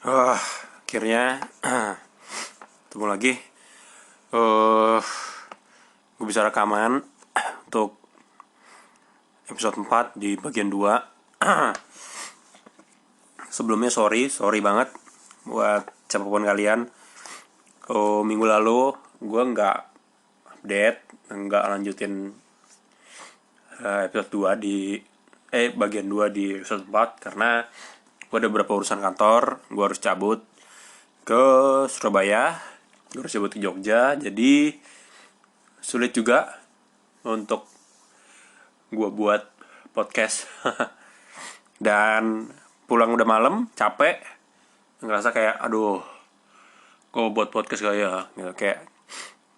Akhirnya ketemu lagi. Gue bisa rekaman untuk episode 4 di bagian 2. Sebelumnya sorry banget buat siapapun kalian. Minggu lalu gue nggak update, nggak lanjutin episode 2 di bagian 2 di episode 4 karena gue ada beberapa urusan kantor. Gue harus cabut ke Surabaya, gue harus cabut ke Jogja, jadi sulit juga untuk gue buat podcast. Dan pulang udah malam, capek, ngerasa kayak aduh, gue buat podcast gak ya, gitu. Kayak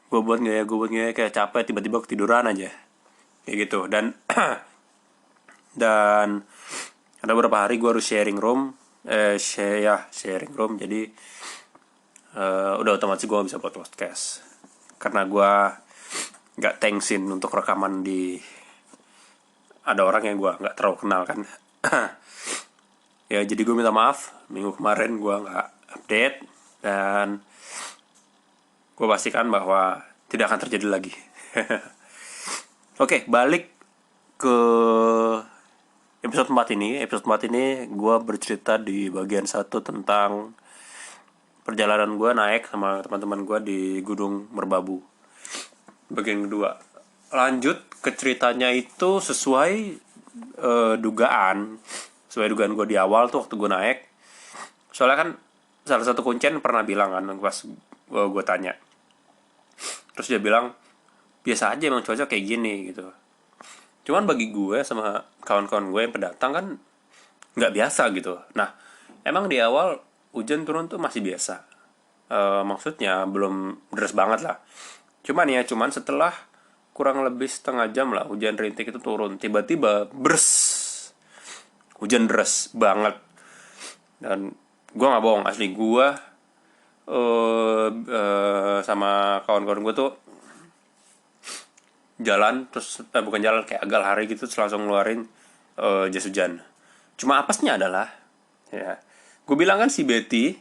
gue buat gak ya, kayak capek, tiba-tiba ketiduran aja kayak gitu. Dan dan ada beberapa hari gue harus sharing room, jadi udah otomatis gue bisa buat podcast karena gue nggak thanksin untuk rekaman di ada orang yang gue nggak terlalu kenal kan. Ya jadi gue minta maaf, minggu kemarin gue nggak update dan gue pastikan bahwa tidak akan terjadi lagi. Oke, balik ke episode 4 ini. Episode 4 ini gue bercerita di bagian 1 tentang perjalanan gue naik sama teman-teman gue di Gunung Merbabu. Bagian kedua, lanjut ke ceritanya itu sesuai dugaan gue di awal tuh waktu gue naik. Soalnya kan salah satu kuncen pernah bilang kan pas gue tanya, terus dia bilang biasa aja emang cuaca kayak gini gitu. Cuman bagi gue sama kawan-kawan gue yang pendatang kan nggak biasa gitu. Nah, emang di awal hujan turun tuh masih biasa. Maksudnya belum deras banget lah. Cuman setelah kurang lebih setengah jam lah hujan rintik itu turun. Tiba-tiba hujan deras banget. Dan gue nggak bohong, asli gue sama kawan-kawan gue tuh jalan terus bukan jalan, kayak agak lari gitu, terus langsung ngeluarin jas hujan. Cuma apesnya adalah ya, gue bilang kan si Betty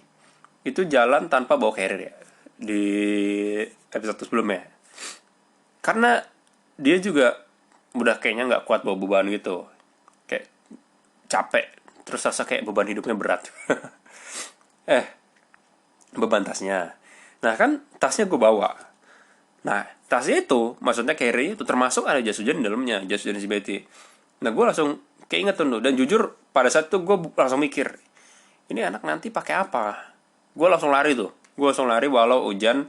itu jalan tanpa bawa carrier ya di episode sebelumnya, karena dia juga udah kayaknya nggak kuat bawa beban gitu, kayak capek, terus rasa kayak beban hidupnya berat. Beban tasnya, nah kan tasnya gue bawa. Nah, tasnya itu, maksudnya carry itu termasuk ada jas hujan di dalamnya, jas hujan si Betty. Nah, gue langsung keinget tuh, dan jujur pada saat itu gue langsung mikir, ini anak nanti pakai apa? Gue langsung lari walau hujan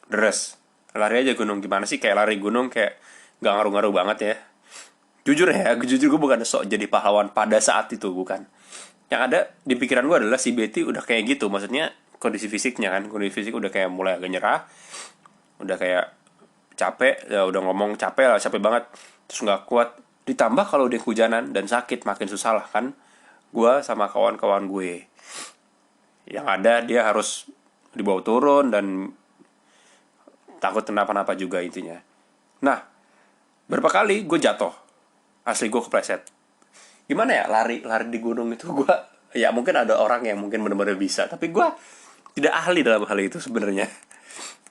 deras. Lari aja gunung, gimana sih kayak lari gunung kayak gak ngaruh-ngaruh banget ya. Jujur gue bukan sok jadi pahlawan pada saat itu, bukan. Yang ada di pikiran gue adalah si Betty udah kayak gitu, maksudnya kondisi fisik udah kayak mulai agak nyerah, udah kayak capek ya, udah ngomong capek banget, terus nggak kuat, ditambah kalau udah kehujanan dan sakit makin susah lah kan. Gue sama kawan-kawan gue yang ada dia harus dibawa turun dan takut kenapa-napa juga intinya. Nah, berapa kali gue jatuh, asli gue kepleset. Gimana ya, lari di gunung itu gue ya mungkin ada orang yang mungkin benar-benar bisa, tapi gue tidak ahli dalam hal itu sebenarnya.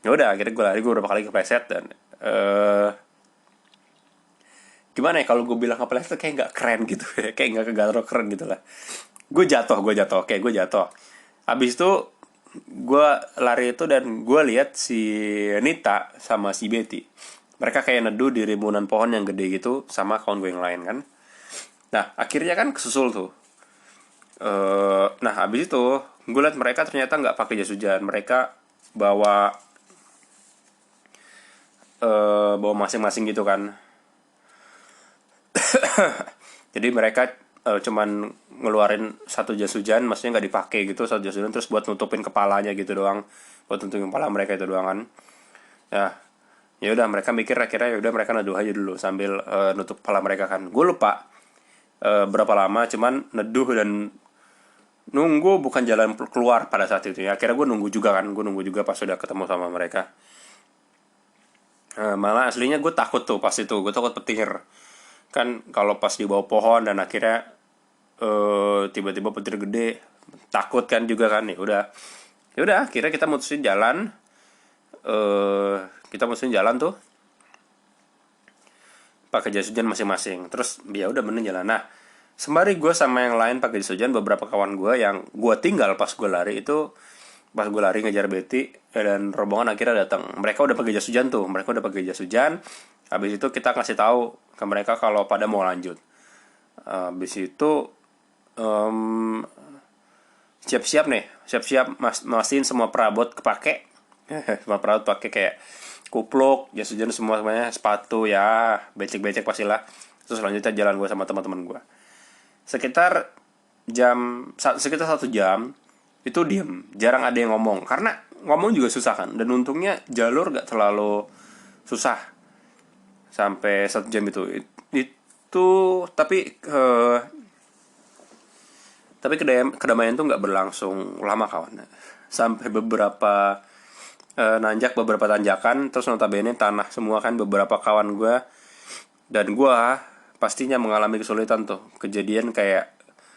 Ya udah, akhirnya gue beberapa kali kepleset dan gimana ya, kalau gue bilang kepleset kayak nggak keren gitu ya, kayak nggak kegatro keren gitu lah. Gue jatuh, abis itu gue lari itu dan gue lihat si Nita sama si Betty, mereka kayak neduh di rimbunan pohon yang gede gitu sama kawan gue yang lain kan. Nah, akhirnya kan kesusul tuh. Nah, abis itu gue lihat mereka ternyata nggak pakai jas hujan, mereka bawa masing-masing gitu kan. Jadi mereka cuman ngeluarin satu jas hujan, maksudnya nggak dipakai gitu, satu jas hujan terus buat nutupin kepalanya gitu doang, buat nutupin kepala mereka itu doang kan. Ya udah, mereka mikir akhirnya ya udah mereka neduh aja dulu sambil nutup kepala mereka kan. Gue lupa berapa lama, cuman neduh dan nunggu bukan jalan keluar pada saat itu ya. Akhirnya gue nunggu juga pas sudah ketemu sama mereka. Malah aslinya gue takut tuh pas itu, gue takut petir kan kalau pas di bawah pohon dan akhirnya tiba-tiba petir gede, takut kan juga kan. Ya udah akhirnya kita mutusin jalan. Kita mutusin jalan tuh pakai jas hujan masing-masing. Terus ya udah bener jalan. Nah, sembari gue sama yang lain pakai jas hujan, beberapa kawan gue yang gue tinggal pas gue lari itu, pas gue lari ngejar Betty, dan rombongan akhirnya datang. Mereka udah pakai jas hujan tuh, mereka udah pakai jas hujan. Habis itu kita kasih tahu ke mereka kalau pada mau lanjut. Habis itu siap-siap nih, mastiin semua perabot kepake. Semua perabot pakai kayak kupluk, jas hujan semuanya, sepatu ya, becek-becek pastilah. Terus selanjutnya jalan gue sama teman-teman gue. Sekitar 1 jam itu diem, jarang ada yang ngomong karena ngomong juga susah kan. Dan untungnya jalur gak terlalu susah sampai 1 jam itu tapi kedamaian tuh nggak berlangsung lama kawan. Sampai beberapa nanjak beberapa tanjakan, terus notabene tanah semua kan beberapa kawan gue dan gue pastinya mengalami kesulitan tuh. Kejadian kayak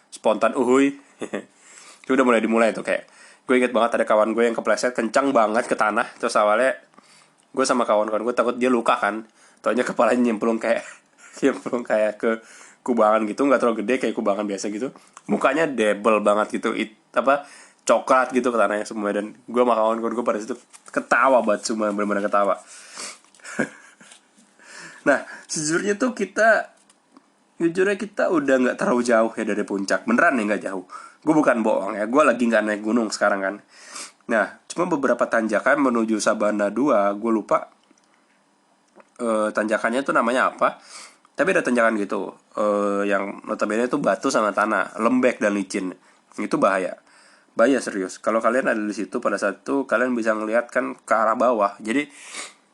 spontan uhuy. Itu udah dimulai tuh, kayak gue inget banget ada kawan gue yang kepleset kencang banget ke tanah. Terus awalnya gue sama kawan-kawan gue takut dia luka kan, taunya kepalanya nyemplung kayak ke kubangan gitu, nggak terlalu gede kayak kubangan biasa gitu. Mukanya debel banget gitu, coklat gitu ke tanahnya semua. Dan gue sama kawan-kawan gue pada situ ketawa banget, semua benar-benar ketawa. Nah, sejujurnya kita udah nggak terlalu jauh ya dari puncak. Beneran nih nggak jauh. Gue bukan bohong ya, gue lagi nggak naik gunung sekarang kan. Nah, cuma beberapa tanjakan menuju Sabana 2, gue lupa tanjakannya tuh namanya apa. Tapi ada tanjakan gitu, yang notabene itu batu sama tanah, lembek dan licin. Itu bahaya serius. Kalau kalian ada di situ pada saat itu, kalian bisa ngeliat kan ke arah bawah. Jadi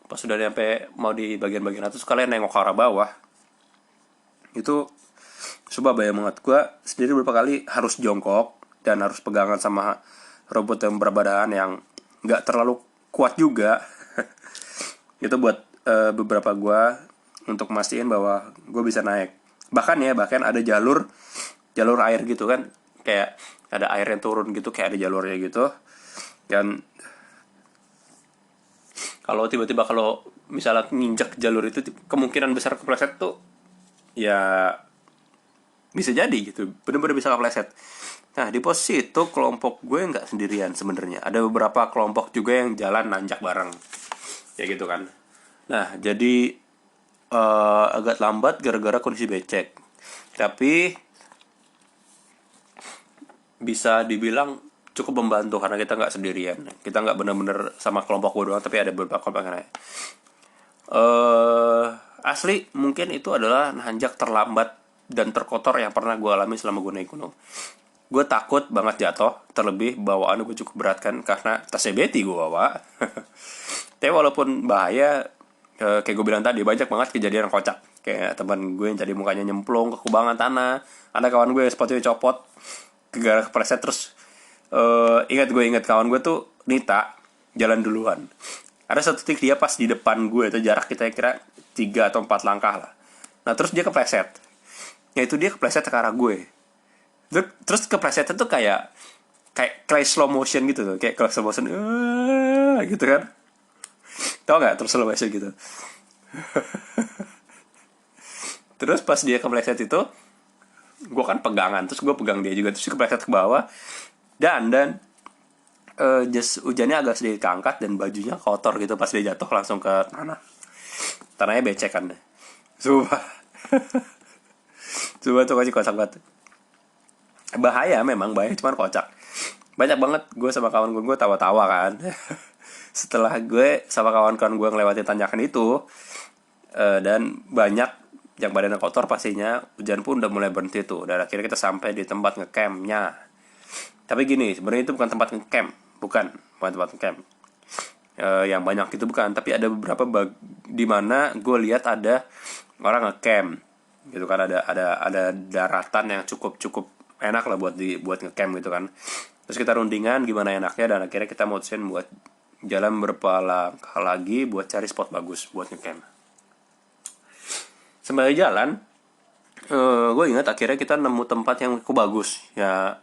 pas sudah nyampe mau di bagian-bagian atas, kalian nengok ke arah bawah. Itu coba bahaya banget. Gue sendiri beberapa kali harus jongkok dan harus pegangan sama robot yang berbadaan yang nggak terlalu kuat juga. Itu buat beberapa gue untuk mastiin bahwa gue bisa naik. Bahkan ada jalur air gitu kan, kayak ada air yang turun gitu, kayak ada jalurnya gitu. Dan kalau tiba-tiba kalau misalnya nginjak jalur itu, kemungkinan besar kepleset tuh ya bisa jadi gitu, bener-bener bisa kepleset. Nah, di posisi itu kelompok gue nggak sendirian sebenarnya, ada beberapa kelompok juga yang jalan nanjak bareng ya gitu kan. Nah, jadi agak lambat gara-gara kondisi becek, tapi bisa dibilang cukup membantu karena kita nggak sendirian, kita nggak benar-benar sama kelompok gue doang, tapi ada beberapa kelompok yang lain. Asli mungkin itu adalah nanjak terlambat dan terkotor yang pernah gue alami selama gue naik gunung. Gue takut banget jatuh, terlebih bawaan gue cukup berat kan, karena tasnya Betty gue bawa. Tapi walaupun bahaya, kayak gue bilang tadi, banyak banget kejadian yang kocak. Kayak teman gue yang tadi mukanya nyemplung ke kubangan tanah, ada kawan gue yang sepatunya copot gara-gara kepleset. Terus ingat kawan gue tuh Nita jalan duluan. Ada satu titik dia pas di depan gue, itu jarak kita kira 3 atau 4 langkah lah. Nah, terus dia kepleset. Ya itu dia kepleset ke arah gue. Terus keplesetnya tuh kayak slow motion gitu tuh, kayak slow motion gitu kan. Tau gak terus slow motion gitu. Terus pas dia kepleset itu, gue kan pegangan, terus gue pegang dia juga, terus kepleset ke bawah. Dan jas hujannya agak sedikit keangkat dan bajunya kotor gitu pas dia jatuh langsung ke tanahnya becek kan. Coba tuh kasih kocak banget. Bahaya, cuman kocak. Banyak banget gue sama kawan gue tawa-tawa kan. Setelah gue sama kawan-kawan gue ngelewatin tanjakan itu, dan banyak yang badannya kotor pastinya, hujan pun udah mulai berhenti tuh. Dan akhirnya kita sampai di tempat ngecampnya. Tapi gini, sebenarnya itu bukan tempat ngecamp, bukan tempat ngecamp yang banyak itu, bukan. Tapi ada beberapa di mana gue lihat ada orang ngecamp gitu kan, ada daratan yang cukup enak lah buat ngecamp gitu kan. Terus kita rundingan gimana enaknya, dan akhirnya kita mutusin buat jalan beberapa langkah lagi buat cari spot bagus buat ngecamp. Sembari jalan, gue ingat akhirnya kita nemu tempat yang cukup bagus ya.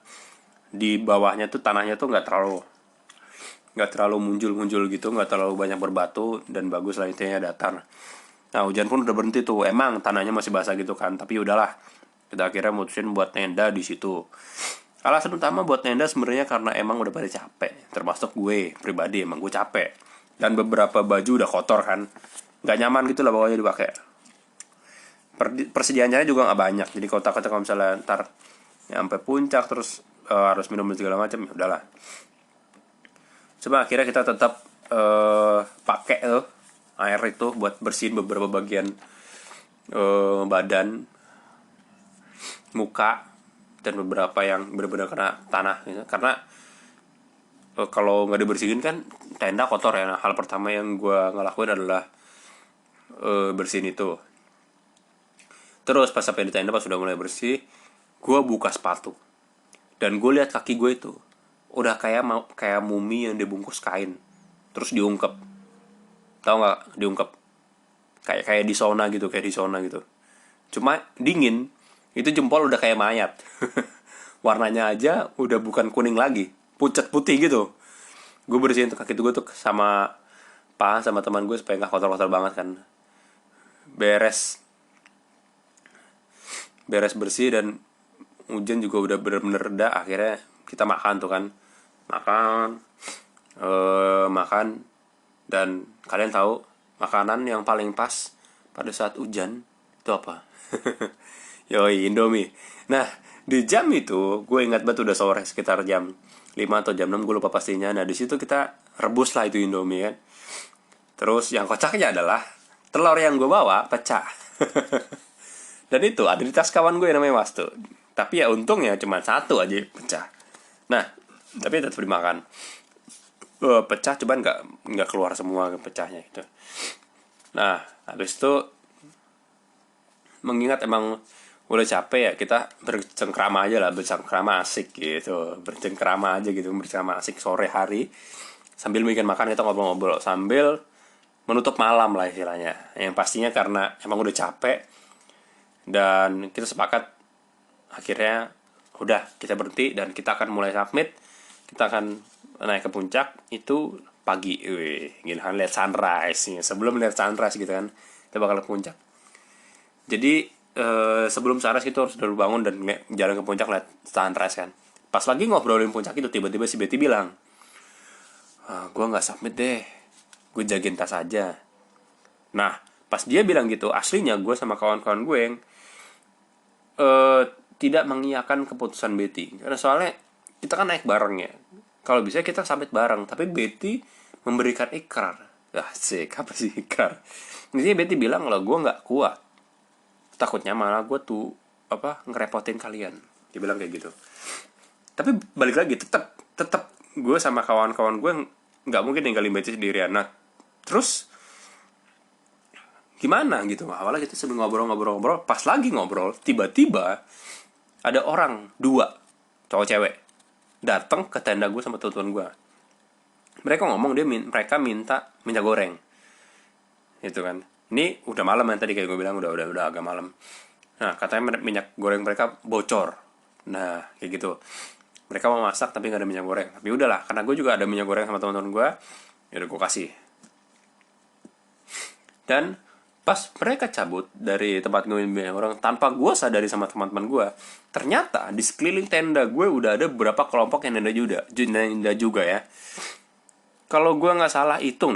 di bawahnya tuh tanahnya tuh nggak terlalu muncul-muncul gitu, nggak terlalu banyak berbatu, dan bagus lah intinya datar. Nah hujan pun udah berhenti tuh, emang tanahnya masih basah gitu kan, tapi udahlah, kita akhirnya mutusin buat nenda di situ. Alasan utama buat nenda sebenarnya karena emang udah pada capek, termasuk gue pribadi, emang gue capek, dan beberapa baju udah kotor kan, nggak nyaman gitu lah pokoknya dipakai. Persediaannya juga nggak banyak, jadi kotak-kotak kalau misalnya ntar nyampe puncak terus harus minum segala macam, ya udahlah. Cuma akhirnya kita tetap pakai air itu buat bersihin beberapa bagian badan, muka, dan beberapa yang benar-benar kena tanah gitu. Karena kalau nggak dibersihin kan tenda kotor ya. Nah, hal pertama yang gue ngelakuin adalah bersihin itu. Terus pas sampai di tenda, pas sudah mulai bersih, gue buka sepatu dan gue lihat kaki gue itu udah kayak mumi yang dibungkus kain terus diungkep. Tahu nggak diungkep? Kayak di sauna gitu, cuma dingin. Itu jempol udah kayak mayat. Warnanya aja udah bukan kuning lagi, pucat putih gitu. Gue bersihin tuh kaki gue tuh sama teman gue supaya nggak kotor-kotor banget kan. Beres bersih dan hujan juga udah bener-bener reda. Akhirnya kita makan tuh kan, makan. Dan kalian tahu makanan yang paling pas pada saat hujan itu apa? Yoi, Indomie. Nah, di jam itu gue ingat banget udah sore, sekitar jam 5 atau jam 6, gue lupa pastinya. Nah, di situ kita rebus lah itu Indomie kan. Terus yang kocaknya adalah telur yang gue bawa pecah. Dan itu ada di tas kawan gue yang namanya Wastu. Tapi ya untungnya cuma satu aja pecah. Nah, tapi tetap dimakan. Pecah, cuman nggak keluar semua pecahnya itu. Nah, habis itu mengingat emang udah capek ya, kita bercengkrama aja lah, bercengkrama asik gitu, bercengkrama asik sore hari sambil bikin makan, kita ngobrol-ngobrol sambil menutup malam lah istilahnya. Yang pastinya karena emang udah capek, dan kita sepakat akhirnya udah kita berhenti dan kita akan mulai submit. Kita akan naik ke puncak itu pagi. Gila kan, lihat sunrise nih. Sebelum lihat sunrise gitu kan, kita bakal ke puncak. Jadi sebelum sunrise kita harus dulu bangun dan jalan ke puncak lihat sunrise kan. Pas lagi ngobrolin puncak itu, tiba-tiba si Betty bilang, gue nggak submit deh, gue jagain tas aja. Nah, pas dia bilang gitu, aslinya gue sama kawan-kawan gue yang tidak mengiyakan keputusan Betty. Karena soalnya kita kan naik bareng ya, kalau bisa kita submit bareng. Tapi Betty memberikan ikrar. Asik, apa sih ikrar? Intinya Betty bilang kalau gue nggak kuat, takutnya malah gue tuh ngerepotin kalian. Dia bilang kayak gitu. Tapi balik lagi, tetap gue sama kawan-kawan gue nggak mungkin ninggalin Betty sendirian. Nah, terus gimana gitu? Awalnya kita sambil ngobrol, pas lagi ngobrol, tiba-tiba ada orang 2 cowok cewek datang ke tenda gue sama teman gue. Mereka ngomong mereka minta minyak goreng, gitu kan. Ini udah malam kan, tadi kayak gue bilang udah agak malam. Nah, katanya minyak goreng mereka bocor. Nah, kayak gitu. Mereka mau masak tapi nggak ada minyak goreng. Tapi udahlah, karena gue juga ada minyak goreng sama teman-teman gue, ya udah gue kasih. Dan pas mereka cabut dari tempat gue minyak goreng, tanpa gue sadari sama teman-teman gue, ternyata di sekeliling tenda gue udah ada beberapa kelompok yang nenda juga ya. Kalau gue nggak salah hitung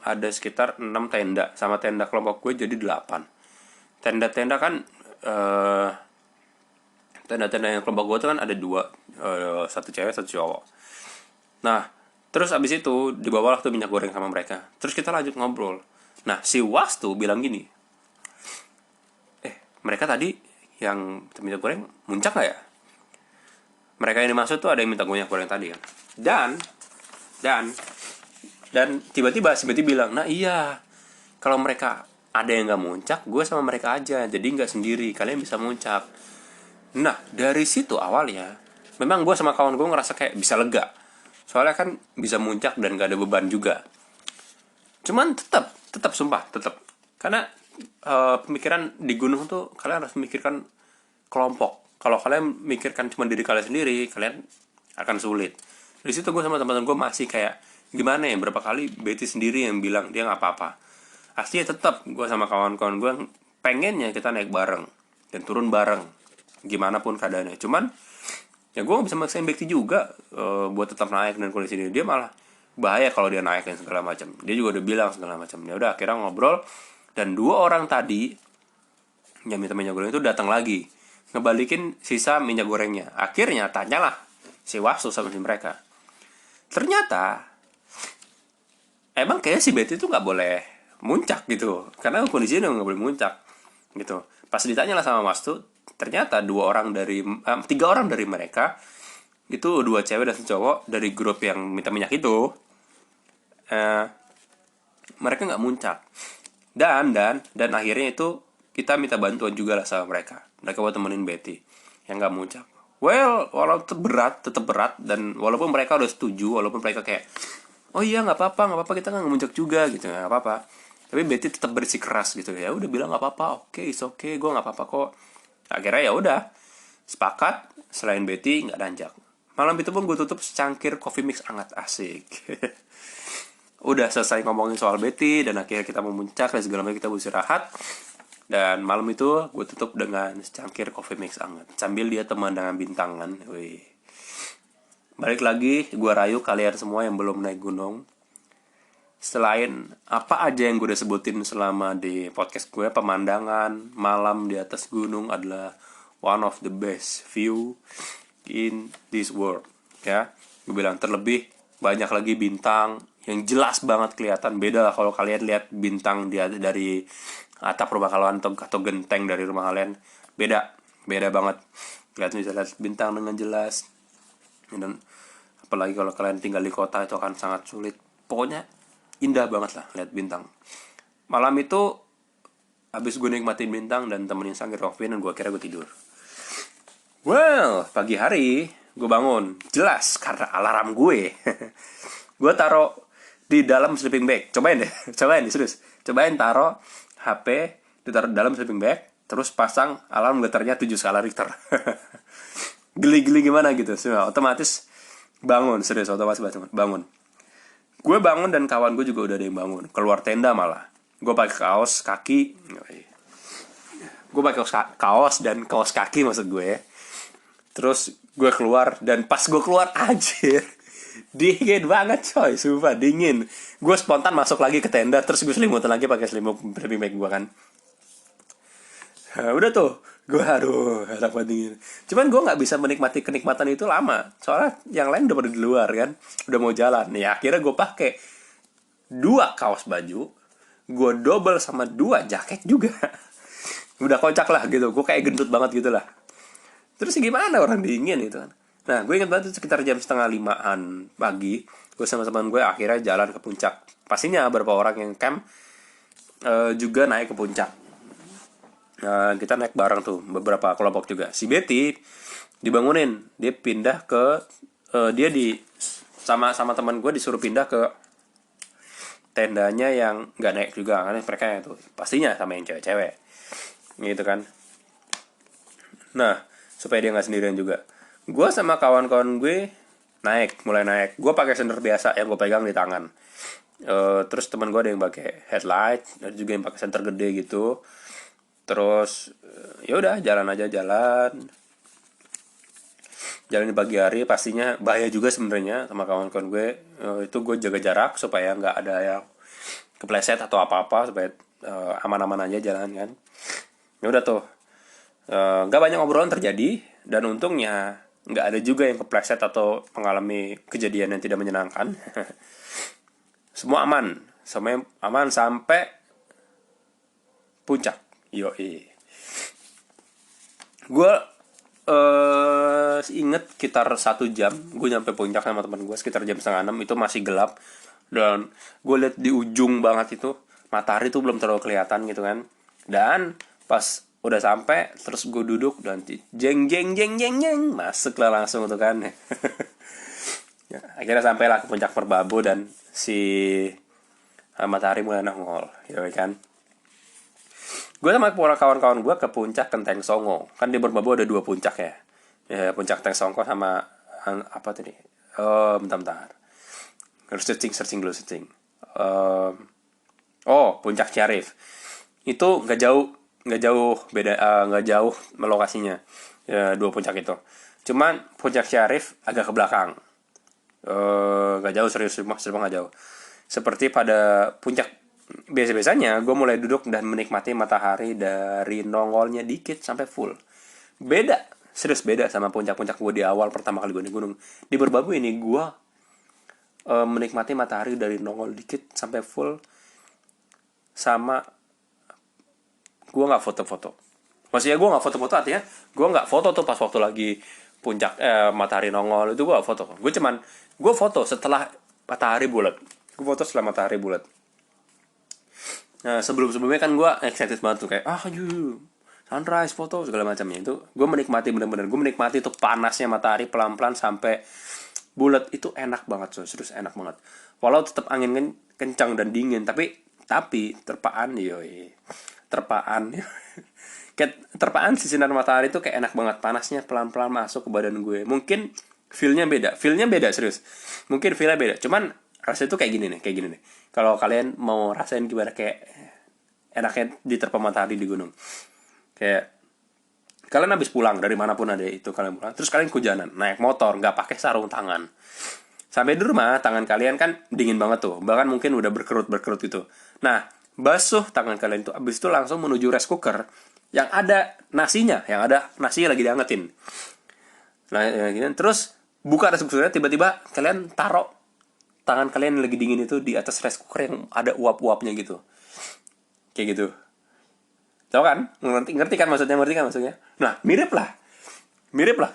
ada sekitar 6 tenda, sama tenda kelompok gue jadi 8. Tenda-tenda kan tenda-tenda yang kelompok gue tuh kan ada 2, satu cewek satu cowok. Nah, terus abis itu dibawa tuh minyak goreng sama mereka. Terus kita lanjut ngobrol. Nah, si Wastu bilang gini, mereka tadi yang minyak goreng muncak gak ya? Mereka yang dimaksud tuh ada yang minta minyak goreng tadi kan. Dan tiba-tiba si Betty bilang, nah iya, kalau mereka ada yang gak muncak, gue sama mereka aja, jadi gak sendiri, kalian bisa muncak. Nah, dari situ awalnya memang gue sama kawan gue ngerasa kayak bisa lega, soalnya kan bisa muncak dan gak ada beban juga. Cuman tetap karena pemikiran di gunung tuh kalian harus memikirkan kelompok. kalau kalian mikirkan cuma diri kalian sendiri, kalian akan sulit. Di situ gue sama teman-teman gue masih kayak gimana ya, berapa kali Betty sendiri yang bilang dia nggak apa-apa. Aslinya tetap gue sama kawan-kawan gue pengennya kita naik bareng dan turun bareng gimana pun keadaannya. Cuman ya gue nggak bisa maksain Betty juga buat tetap naik dan kondisi dia malah bahaya kalau dia naik dan segala macam. Dia juga udah bilang segala macam. Ya udah akhirnya ngobrol dan 2 orang tadi yang minta minyak goreng itu datang lagi ngebalikin sisa minyak gorengnya. Akhirnya tanyalah si Wasu sama si mereka. Ternyata emang kayak si Betty itu nggak boleh muncak gitu, karena kondisinya nggak boleh muncak gitu. Pas ditanya lah sama Wastu, ternyata 3 orang dari mereka itu 2 cewek dan 1 cowok dari grup yang minta minyak itu, mereka nggak muncak dan akhirnya itu kita minta bantuan juga lah sama mereka buat temenin Betty yang nggak muncak. Well, walaupun tetap berat dan walaupun mereka udah setuju, walaupun mereka kayak oh iya nggak apa-apa kita nggak muncak juga gitu, nggak apa-apa, tapi Betty tetap bersikeras gitu. Ya udah bilang nggak apa-apa, oke, it's okay, gue nggak apa-apa kok. Akhirnya ya udah sepakat, selain Betty nggak nanjak. Malam itu pun gue tutup secangkir coffee mix hangat, asik. Udah selesai ngomongin soal Betty dan akhirnya kita mau muncak dan segala macam, kita beristirahat. Dan malam itu gue tutup dengan secangkir coffee mix hangat sambil dia pemandangan bintangan. Wih. Balik lagi, gue rayu kalian semua yang belum naik gunung. Selain apa aja yang gue udah sebutin selama di podcast gue, pemandangan malam di atas gunung adalah one of the best view in this world. Ya, gue bilang terlebih banyak lagi bintang yang jelas banget kelihatan. Beda lah kalau kalian lihat bintang dari atap rumah kalian atau genteng dari rumah kalian. Beda banget. Kalian bisa lihat bintang dengan jelas. Dan apalagi kalau kalian tinggal di kota itu akan sangat sulit. Pokoknya indah banget lah lihat bintang. Malam itu habis gue nikmatin bintang dan temenin sangkir kopi dan gue kira gue tidur. Well, pagi hari gue bangun jelas karena alarm gue. Gue taruh di dalam sleeping bag. Cobain serius. Cobain taruh HP ditaruh dalam sleeping bag, terus pasang alarm getarnya 7 skala Richter. Geli-geli gimana gitu. Semua otomatis bangun, serius otomatis bangun. Gue bangun dan kawan gue juga udah ada yang bangun. Keluar tenda malah. Gue pakai kaos kaki. Gue pakai kaos dan kaos kaki maksud gue. Terus gue keluar dan pas gue keluar anjir, dingin banget coy, sumpah dingin. Gue spontan masuk lagi ke tenda, terus gue selimutan lagi pakai selimut sleeping bag gue kan. Udah tuh, gue enak banget dingin. Cuman gue nggak bisa menikmati kenikmatan itu lama, soalnya yang lain udah pada di luar kan, udah mau jalan. Nih akhirnya gue pakai 2 kaos baju, gue double sama 2 jaket juga. Udah kocak lah gitu, gue kayak gendut banget gitu lah. Terus gimana orang dingin gitu kan. Nah gue ingat banget sekitar jam 4:30 pagi, gue sama teman gue akhirnya jalan ke puncak. Pastinya beberapa orang yang camp juga naik ke puncak. Kita naik bareng tuh, beberapa kelompok juga. Si Betty dibangunin, dia pindah ke dia sama teman gue disuruh pindah ke tendanya yang nggak naik juga, karena mereka itu pastinya sama yang cewek-cewek gitu kan. Nah supaya dia nggak sendirian juga, gue sama kawan-kawan gue mulai naik. Gue pakai senter biasa yang gue pegang di tangan. Terus teman gue ada yang pakai headlight, ada juga yang pakai senter gede gitu. Terus ya udah jalan di pagi hari. Pastinya bahaya juga sebenarnya sama kawan-kawan gue. Itu gue jaga jarak supaya nggak ada yang kepleset atau apa-apa, supaya aman-aman aja jalan kan. Ya udah tuh, nggak banyak obrolan terjadi dan untungnya nggak ada juga yang kepleset atau mengalami kejadian yang tidak menyenangkan. Semua aman sampai puncak. Yoi. Gue inget sekitar 1 jam gue nyampe puncak sama teman gue, sekitar jam 5:30 itu masih gelap. Dan gue liat di ujung banget itu matahari tuh belum terlalu kelihatan gitu kan. Dan pas udah sampai terus gue duduk dan jeng masuk lah langsung tuh kan. Ya, akhirnya sampailah ke puncak Merbabu dan si matahari mulai nongol, ya kan. Gue sama kawan-kawan gue ke puncak Genteng Songo. Kan di Merbabu ada 2 puncak ya. Ya, puncak Genteng Songo sama apa tadi? Oh, bentar. Harus searching dulu searching. Eh, oh, puncak Syarif. Itu nggak jauh beda, nggak jauh lokasinya. Ya, 2 puncak itu. Cuman puncak Syarif agak ke belakang. Nggak jauh, serius nggak jauh. Seperti pada puncak biasa-biasanya, gue mulai duduk dan menikmati matahari dari nongolnya dikit sampai full. Beda, serius beda sama puncak-puncak gue di awal pertama kali gue di gunung. Di Merbabu ini gue menikmati matahari dari nongol dikit sampai full, sama gue nggak foto-foto. Maksudnya gue nggak foto-foto, artinya gue nggak foto tuh pas waktu lagi puncak matahari nongol itu gue gak foto. Gue foto setelah matahari bulat. Gue foto setelah matahari bulat. Nah, sebelumnya kan gue excited banget tuh, kayak sunrise foto segala macamnya. Itu gue menikmati, bener-bener gue menikmati tuh panasnya matahari pelan-pelan sampai bulat. Itu enak banget, serius enak banget. Walau tetap angin kencang dan dingin, tapi terpaan kayak terpaan si sinar matahari itu kayak enak banget, panasnya pelan-pelan masuk ke badan gue. Mungkin feelnya beda serius. Mungkin feelnya beda, cuman rasanya tuh kayak gini nih. Kalau kalian mau rasain gimana kayak enaknya diterpa matahari di gunung, kayak kalian habis pulang dari manapun ada itu, kalian pulang terus kalian hujanan naik motor nggak pakai sarung tangan, sampai di rumah tangan kalian kan dingin banget tuh, bahkan mungkin udah berkerut gitu. Nah, basuh tangan kalian itu, abis itu langsung menuju rice cooker yang ada nasinya lagi diangetin. Nah, terus buka rice cooker, tiba-tiba kalian taruh tangan kalian yang lagi dingin itu di atas rice cooker yang ada uap-uapnya gitu. Kayak gitu. Tahu kan? Ngerti kan maksudnya? Nah, mirip lah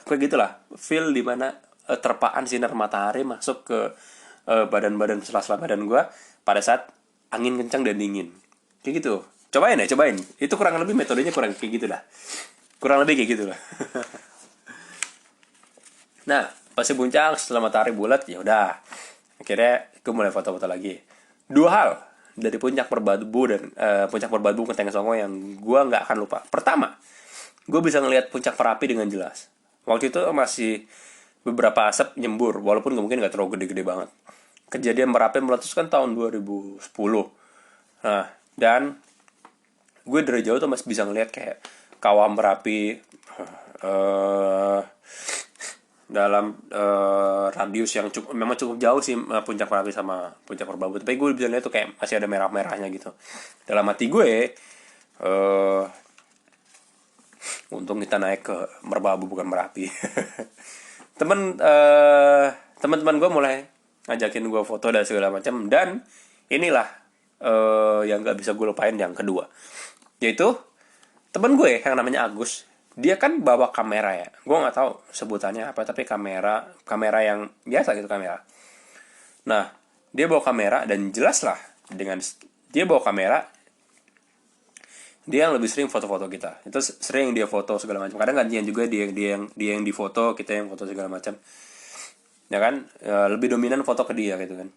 kayak gitulah. Feel dimana terpaan sinar matahari masuk ke badan sela-sela badan gue pada saat angin kencang dan dingin. Kayak gitu. Cobain. Itu kurang lebih metodenya kayak gitu lah. Nah, pas di puncak setelah matahari bulat, ya udah. Akhirnya gue mulai foto-foto lagi. 2 hal dari puncak Merbabu dan puncak Merbabu ke Genteng Songo yang gue nggak akan lupa. Pertama, gue bisa ngelihat puncak Merapi dengan jelas. Waktu itu masih beberapa asap nyembur, walaupun mungkin nggak terlalu gede-gede banget. Kejadian Merapi meletus kan tahun 2010. Nah, dan gue dari jauh tuh masih bisa ngelihat kayak kawah Merapi dalam radius yang memang cukup jauh sih, puncak Merapi sama puncak Merbabu. Tapi gue bisa lihat tuh kayak masih ada merah-merahnya gitu. Dalam hati gue, untung kita naik ke Merbabu bukan Merapi. Teman-teman gue mulai ngajakin gue foto dan segala macam, dan inilah yang nggak bisa gue lupain yang kedua, yaitu teman gue yang namanya Agus. Dia kan bawa kamera ya, gue nggak tahu sebutannya apa, tapi kamera yang biasa gitu, kamera. Nah, dia bawa kamera, dan jelas lah dengan dia bawa kamera, dia yang lebih sering foto-foto kita. Itu sering dia foto segala macam. Kadang gantian juga, dia yang difoto, kita yang foto segala macam. Ya kan, lebih dominan foto ke dia gitu kan.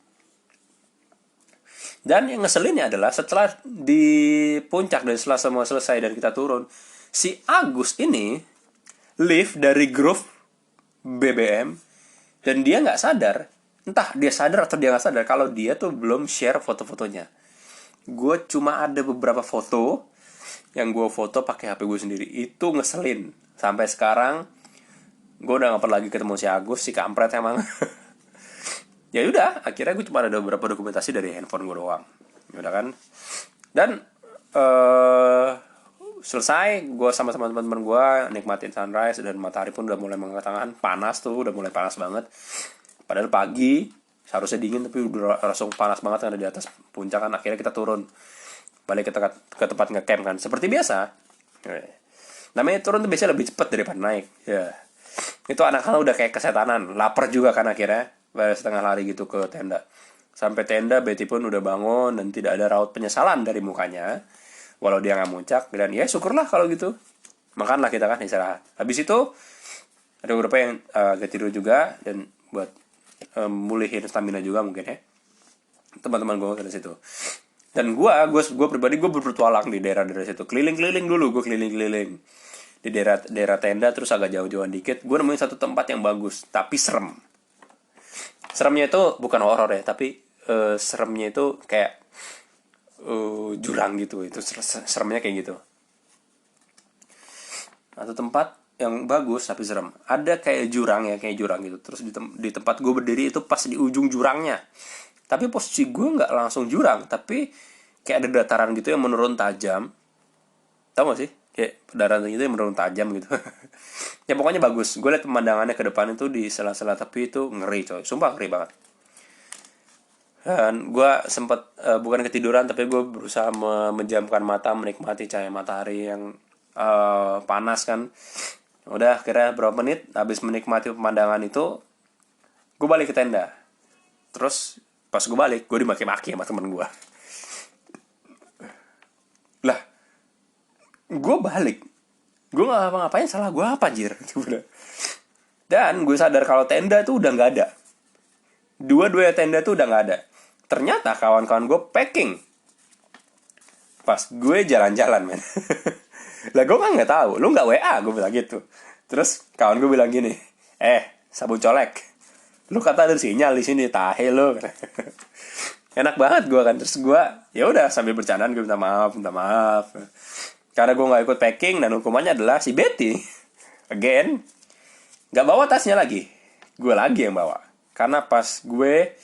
Dan yang ngeselinnya adalah setelah di puncak dan setelah semua selesai dan kita turun, si Agus ini live dari grup BBM, dan dia nggak sadar, entah dia sadar atau dia nggak sadar, kalau dia tuh belum share foto-fotonya. Gue cuma ada beberapa foto yang gue foto pakai HP gue sendiri. Itu ngeselin. Sampai sekarang gue udah nggak pernah lagi ketemu si Agus, si kampret emang. Ya udah, akhirnya gue cuma ada beberapa dokumentasi dari handphone gue doang. Ya udah kan. Dan selesai, gue sama teman-teman gue nikmatin sunrise, dan matahari pun udah mulai mengangkat tangan. Panas tuh, udah mulai panas banget. Padahal pagi, seharusnya dingin, tapi udah langsung panas banget kan di atas puncak kan. Akhirnya kita turun, balik ke tempat ngecamp kan. Seperti biasa. Namanya turun tuh biasanya lebih cepat daripada naik. Ya. Itu anak-anak udah kayak kesetanan, lapar juga kan akhirnya. Setengah lari gitu ke tenda. Sampai tenda, Betty pun udah bangun dan tidak ada raut penyesalan dari mukanya, walau dia nggak muncak. Dan ya syukurlah kalau gitu. Makanlah kita kan, istirahat. Habis itu ada beberapa yang agak tidur juga, dan buat mulihin stamina juga mungkin ya. Teman-teman gue dari situ. Dan gue pribadi gue berpetualang di daerah-daerah situ, keliling-keliling dulu, gue keliling-keliling di daerah tenda, terus agak jauh-jauhan dikit gue nemuin satu tempat yang bagus tapi serem. Seremnya itu bukan horor ya, tapi seremnya itu kayak jurang gitu, itu seremnya kayak gitu. Atau tempat yang bagus tapi serem, ada kayak jurang ya, kayak jurang gitu. Terus di tempat gue berdiri itu pas di ujung jurangnya, tapi posisi gue nggak langsung jurang, tapi kayak ada dataran gitu yang menurun tajam. Tahu gak sih, kayak dataran gitu yang menurun tajam gitu. Ya pokoknya bagus, gue liat pemandangannya ke depan itu di sela-sela tepi itu ngeri coy, sumpah ngeri banget. Dan gue sempet bukan ketiduran, tapi gue berusaha menjamkan mata, menikmati cahaya matahari yang panas kan. Udah kira berapa menit habis menikmati pemandangan itu, gue balik ke tenda. Terus pas gue balik, gue dimaki-maki sama temen gue. Lah, gue balik, gue nggak ngapa-ngapain, salah gue apa anjir? Dan gue sadar kalau tenda itu udah nggak ada. Dua-dua tenda itu udah nggak ada. Ternyata kawan-kawan gue packing pas gue jalan-jalan, men. Lah gue kan nggak tahu, lu nggak WA, gue bilang gitu. Terus kawan gue bilang gini, sabun colek, lu kata ada sinyal di sini, tahe lu. Enak banget gue kan. Terus gue ya udah sambil bercandaan gue minta maaf karena gue nggak ikut packing, dan hukumannya adalah si Betty again nggak bawa tasnya lagi, gue lagi yang bawa. Karena pas gue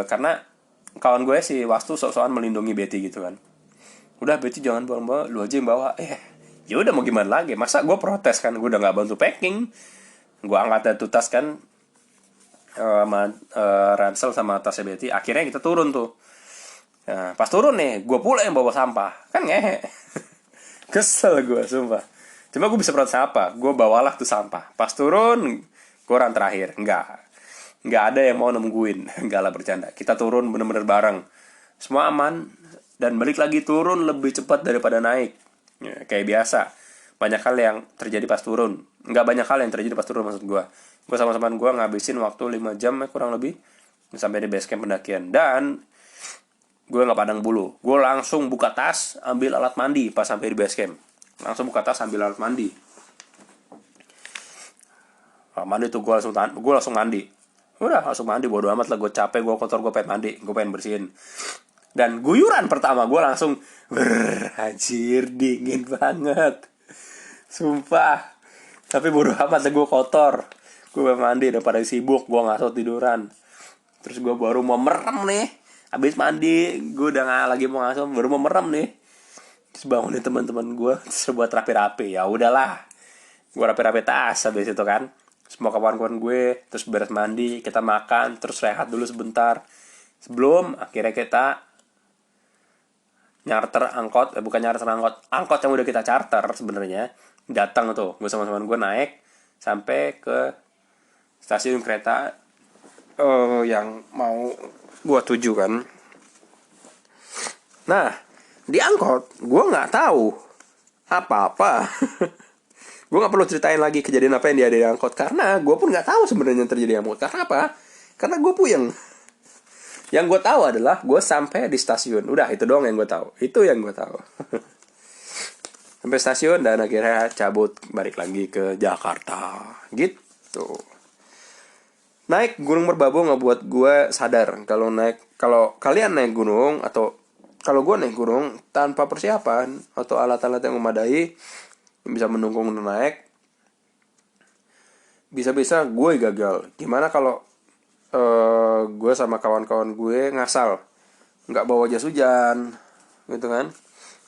karena kawan gue si Wastu sok-sokan melindungi Betty gitu kan. Udah Betty jangan bawa, lu aja yang bawa. Ya udah mau gimana lagi, masa gue protes kan, gue udah nggak bantu packing. Gue angkat dari tas kan, ransel sama tasnya Betty. Akhirnya kita turun tuh. Nah, pas turun nih, gue pula yang bawa sampah, kan ngehe. Kesel gue sumpah. Cuma gue bisa protes apa, gue bawalah tuh sampah. Pas turun, gue orang terakhir. Nggak ada yang mau nungguin. Nggak lah, bercanda. Kita turun bener-bener bareng, semua aman. Dan balik lagi turun lebih cepat daripada naik ya, kayak biasa. Banyak hal yang terjadi pas turun. Nggak banyak hal yang terjadi pas turun, maksud gue. Gue sama teman gue ngabisin waktu 5 jam kurang lebih sampai di base camp pendakian. Dan gue nggak pandang bulu, gue langsung buka tas, ambil alat mandi. Pas sampai di base camp langsung buka tas, ambil alat mandi. Mandi tuh gue langsung mandi. Udah langsung mandi, bodo amat lah, gue capek, gue kotor, gue pengen mandi, gue pengen bersihin. Dan guyuran pertama gue langsung anjir dingin banget, sumpah. Tapi bodo amat lah, gue kotor, gue pengen mandi daripada sibuk, gue ngasut tiduran. Terus gue baru mau merem nih, habis mandi gue udah nggak lagi mau ngasuh, baru mau merem nih. Terus bangunin teman-teman gue, terus buat rapi-rapi. Ya udahlah, gue rapi-rapi tas habis itu kan, semua kawan-kawan gue. Terus beres mandi, kita makan, terus rehat dulu sebentar sebelum akhirnya kita nyarter angkot. Bukan nyarter angkot yang udah kita charter sebenarnya datang tuh. Gue sama teman gue naik sampai ke stasiun kereta yang mau gue tuju kan. Nah, di angkot gue nggak tahu apa-apa. Gue nggak perlu ceritain lagi kejadian apa yang dia ada di angkot, karena gue pun nggak tahu sebenarnya yang terjadi di angkot. Karena apa? Karena gue puyeng. Yang gue tahu adalah gue sampai di stasiun. Udah, itu doang yang gue tahu. Itu yang gue tahu. Sampai stasiun dan akhirnya cabut balik lagi ke Jakarta. Gitu. Naik Gunung Merbabu ngebuat gue sadar kalau kalian naik gunung, atau kalau gue naik gunung tanpa persiapan atau alat-alat yang memadai yang bisa mendukung naik, bisa-bisa gue gagal. Gimana kalau gue sama kawan-kawan gue ngasal, nggak bawa jas hujan, gitu kan?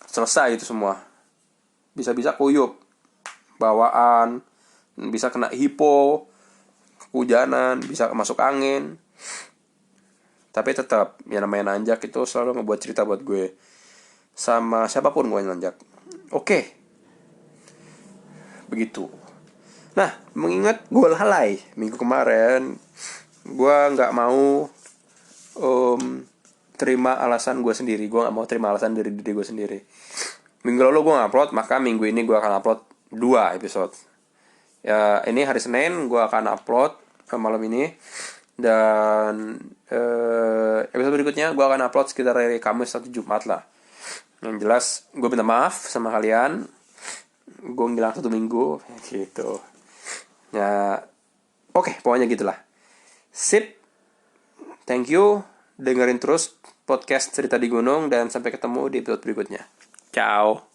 Selesai itu semua. Bisa-bisa kuyup, bawaan, bisa kena hipo, kehujanan, bisa masuk angin. Tapi tetap, ya namanya nanjak itu selalu ngebuat cerita buat gue. Sama siapapun gue nanjak. Oke. Begitu. Nah, mengingat gue lalai minggu kemarin, gue nggak mau terima alasan gue sendiri. Gue nggak mau terima alasan dari diri gue sendiri. Minggu lalu gue nge-upload, maka minggu ini gue akan upload 2 episode. Ya, ini hari Senin gue akan upload malam ini. Dan episode berikutnya gue akan upload sekitar hari Kamis atau Jumat lah. Yang jelas gue minta maaf sama kalian, gue ngilang 1 minggu gitu ya. Oke, pokoknya gitulah. Sip, thank you, dengerin terus podcast Cerita di Gunung, dan sampai ketemu di episode berikutnya. Ciao.